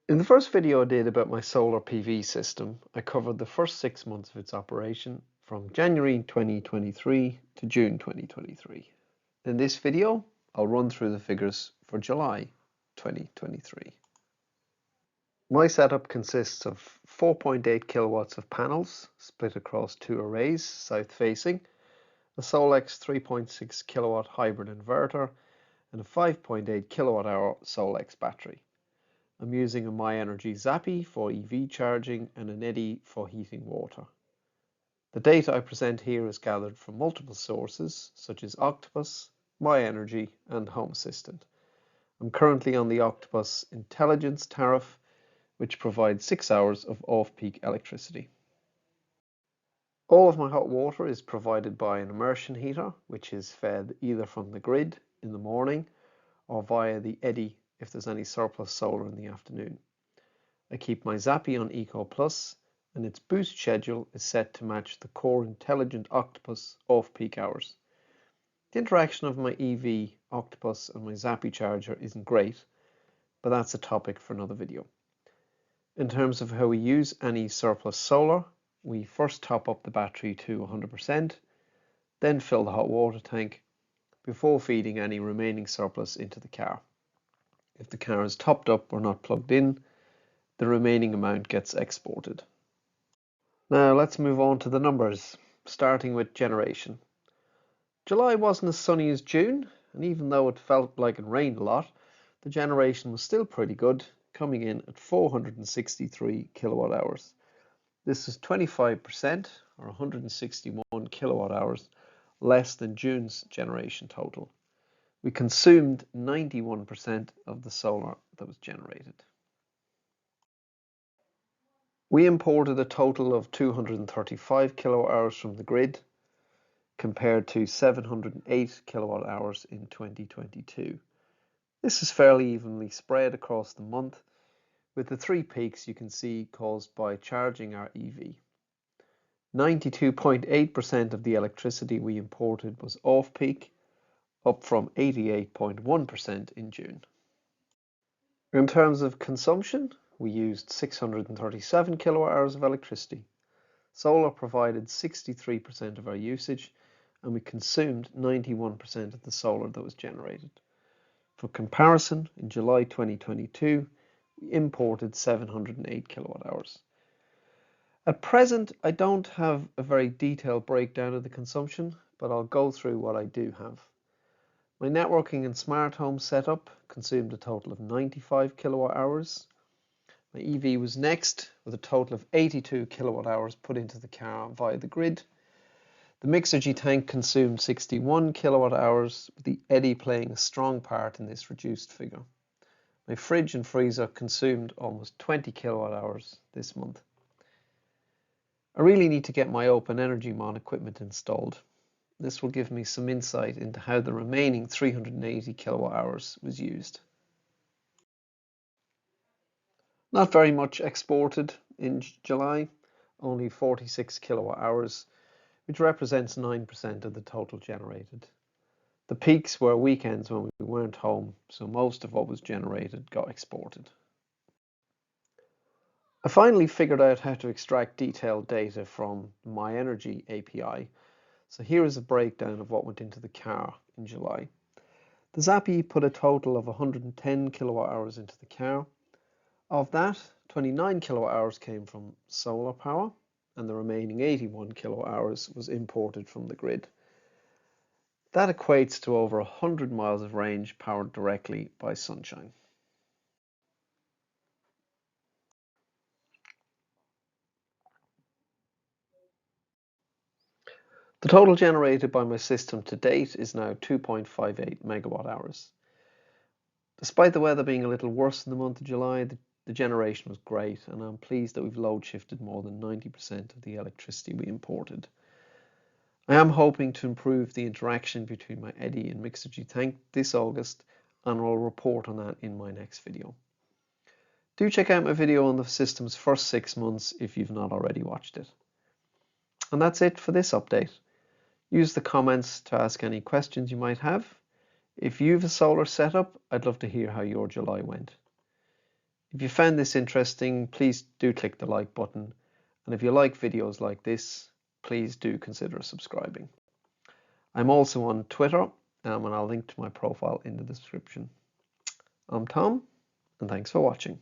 In the first video I did about my solar PV system, I covered the first 6 months of its operation from January 2023 to June 2023. In this video, I'll run through the figures for July 2023. My setup consists of 4.8 kilowatts of panels split across 2 arrays, south facing, a Solax 3.6 kilowatt hybrid inverter, and a 5.8 kilowatt hour Solax battery. I'm using a MyEnergy Zappi for EV charging and an Eddi for heating water. The data I present here is gathered from multiple sources such as Octopus, MyEnergy and Home Assistant. I'm currently on the Octopus Intelligence tariff, which provides 6 hours of off-peak electricity. All of my hot water is provided by an immersion heater, which is fed either from the grid in the morning or via the Eddi if there's any surplus solar in the afternoon. I keep my Zappi on Eco Plus, and its boost schedule is set to match the core intelligent Octopus off-peak hours. The interaction of my EV, Octopus and my Zappi charger isn't great, but that's a topic for another video. In terms of how we use any surplus solar, we first top up the battery to 100%, then fill the hot water tank before feeding any remaining surplus into the car. If the car is topped up or not plugged in, the remaining amount gets exported. Now let's move on to the numbers, starting with generation. July wasn't as sunny as June, and even though it felt like it rained a lot, the generation was still pretty good, coming in at 463 kilowatt hours. This is 25% or 161 kilowatt hours less than June's generation total. We consumed 91% of the solar that was generated. We imported a total of 235 kilowatt hours from the grid, compared to 708 kilowatt hours in 2022. This is fairly evenly spread across the month, with the 3 peaks you can see caused by charging our EV. 92.8% of the electricity we imported was off-peak, up from 88.1% in June. In terms of consumption, we used 637 kilowatt hours of electricity. Solar provided 63% of our usage, and we consumed 91% of the solar that was generated. For comparison, in July 2022, we imported 708 kilowatt hours. At present, I don't have a very detailed breakdown of the consumption, but I'll go through what I do have. My networking and smart home setup consumed a total of 95 kilowatt hours. My EV was next, with a total of 82 kilowatt hours put into the car via the grid. The Mixergy tank consumed 61 kilowatt hours, with the Eddi playing a strong part in this reduced figure. My fridge and freezer consumed almost 20 kilowatt hours this month. I really need to get my Open Energy Mon equipment installed. This will give me some insight into how the remaining 380 kilowatt hours was used. Not very much exported in July, only 46 kilowatt hours, which represents 9% of the total generated. The peaks were weekends when we weren't home, so most of what was generated got exported. I finally figured out how to extract detailed data from MyEnergy API. So here is a breakdown of what went into the car in July. The Zappi put a total of 110 kilowatt hours into the car. Of that, 29 kilowatt hours came from solar power, and the remaining 81 kilowatt hours was imported from the grid. That equates to over 100 miles of range powered directly by sunshine. The total generated by my system to date is now 2.58 megawatt hours. Despite the weather being a little worse in the month of July, the generation was great, and I'm pleased that we've load shifted more than 90% of the electricity we imported. I am hoping to improve the interaction between my Eddi and Mixergy tank this August, and I'll report on that in my next video. Do check out my video on the system's first 6 months if you've not already watched it. And that's it for this update. Use the comments to ask any questions you might have. If you have a solar setup, I'd love to hear how your July went. If you found this interesting, please do click the like button. And if you like videos like this, please do consider subscribing. I'm also on Twitter, and I'll link to my profile in the description. I'm Tom, and thanks for watching.